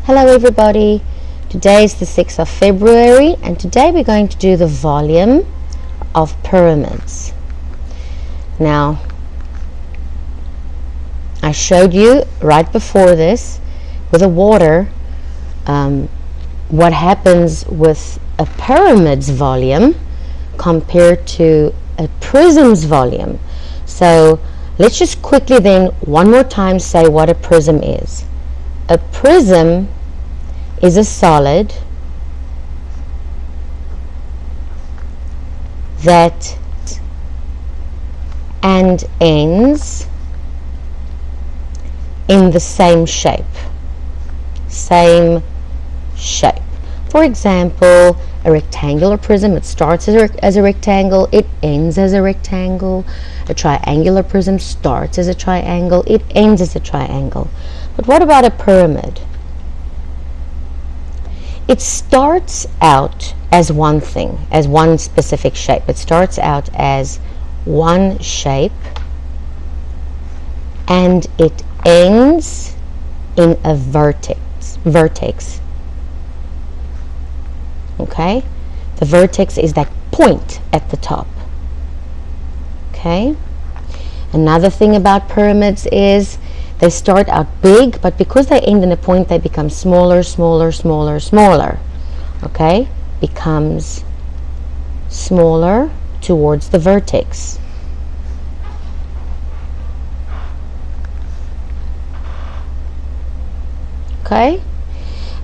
Hello everybody, today is the 6th of February and today we're going to do the volume of pyramids. Now, I showed you right before this with the water what happens with a pyramid's volume compared to a prism's volume. So let's just quickly then one more time say what a prism is. A prism is a solid that and ends in the same shape. For example, a rectangular prism, it starts as a rectangle, it ends as a rectangle. A triangular prism starts as a triangle, it ends as a triangle. But what about a pyramid? It starts out as one thing, as one specific shape. It starts out as one shape and it ends in a vertex. Okay? The vertex is that point at the top. Okay? Another thing about pyramids is they start out big, but because they end in a point, they become smaller. Okay? Becomes smaller towards the vertex. Okay?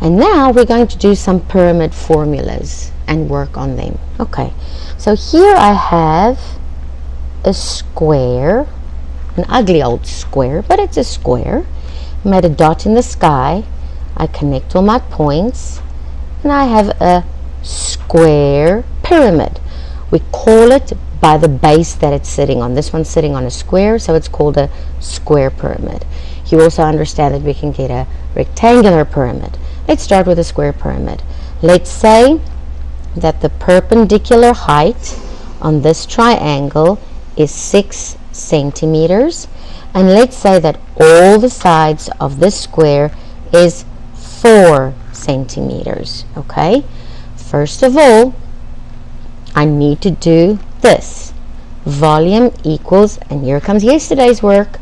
And now we're going to do some pyramid formulas and work on them. Okay, so here I have a square, an ugly old square, but it's a square. I made a dot in the sky. I connect all my points, and I have a square pyramid. We call it by the base that it's sitting on. This one's sitting on a square, so it's called a square pyramid. You also understand that we can get a rectangular pyramid. Let's start with a square pyramid. Let's say that the perpendicular height on this triangle is 6 centimeters, and let's say that all the sides of this square is 4 centimeters. Okay, first of all I need to do this. Volume equals, and here comes yesterday's work,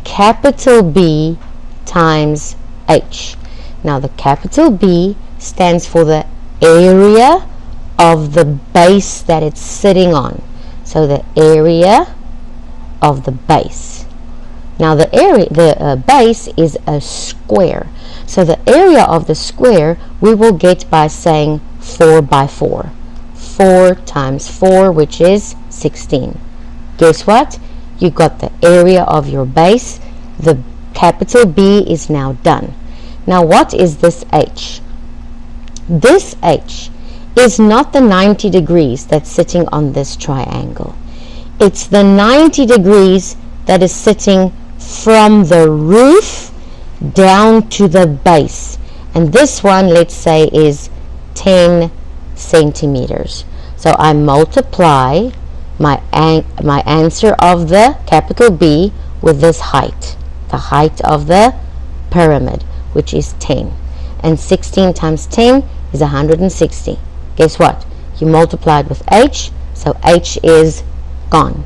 capital B times H. Now the capital B stands for the area of the base that it's sitting on. So the area of the base. Now the base is a square. So the area of the square we will get by saying 4 by 4. 4 times 4, which is 16. Guess what? You got the area of your base. The capital B is now done. Now what is this H? This H is not the 90 degrees that's sitting on this triangle. It's the 90 degrees that is sitting from the roof down to the base. And this one, let's say, is 10 centimeters. So I multiply my answer of the capital B with this height, the height of the pyramid, which is 10. And 16 times 10 is 160. Guess what? You multiplied with H, so H is gone.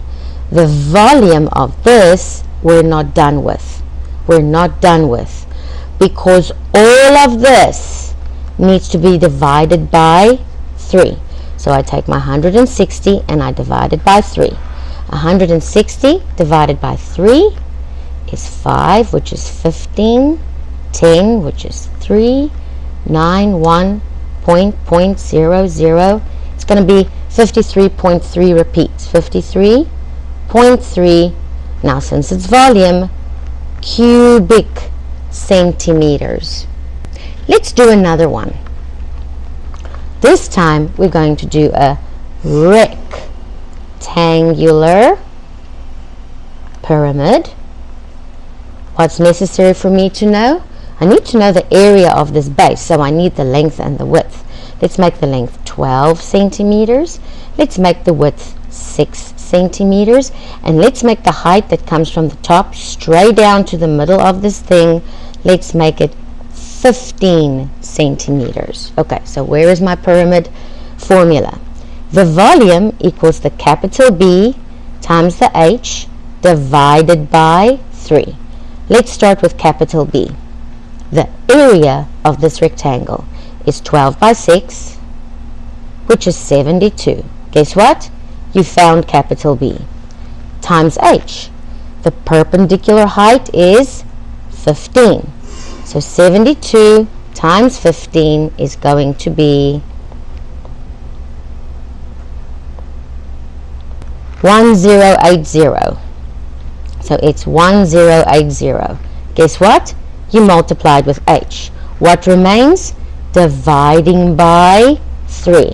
The volume of this we're not done with. We're not done with, because all of this needs to be divided by 3. So I take my 160 and I divide it by 3. 160 divided by 3 is 5, which is 15, 10, which is 3, 9, 1, point 0, 0. It's going to be 53.3 repeats. 53.3. Now since it's volume, cubic centimeters. Let's do another one. This time we're going to do a rectangular pyramid. What's necessary for me to know? I need to know the area of this base, so I need the length and the width. Let's make the length 12 centimeters. Let's make the width 6 centimeters. And let's make the height that comes from the top straight down to the middle of this thing. Let's make it 15 centimeters. Okay, so where is my pyramid formula? The volume equals the capital B times the H divided by 3. Let's start with capital B. The area of this rectangle is 12 by 6, which is 72. Guess what? You found capital B. Times H. The perpendicular height is 15. So 72 times 15 is going to be 1080. So it's 1080. Guess what? You multiplied with H. What remains? Dividing by 3.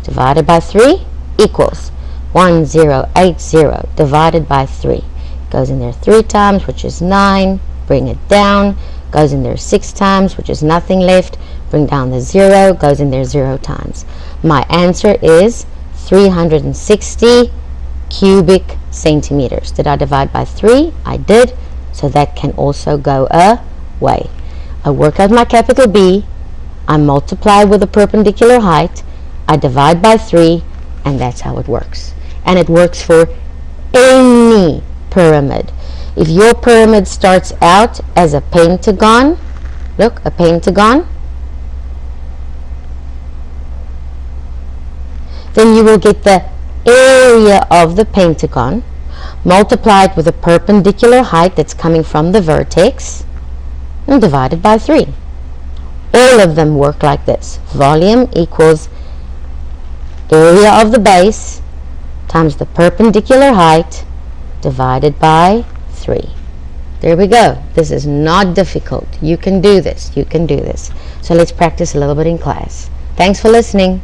Divided by 3 equals 1080 divided by 3. Goes in there 3 times, which is 9. Bring it down. Goes in there 6 times, which is nothing left. Bring down the 0. Goes in there 0 times. My answer is 360 cubic centimeters. Did I divide by 3? I did. So that can also go away. I work out my capital B. I multiply with the perpendicular height. I divide by 3, and that's how it works. And it works for any pyramid. If your pyramid starts out as a pentagon, look, a pentagon, then you will get the area of the pentagon multiplied with the perpendicular height that's coming from the vertex and divided by 3. All of them work like this. Volume equals area of the base times the perpendicular height divided by 3. There we go. This is not difficult. You can do this. You can do this. So let's practice a little bit in class. Thanks for listening.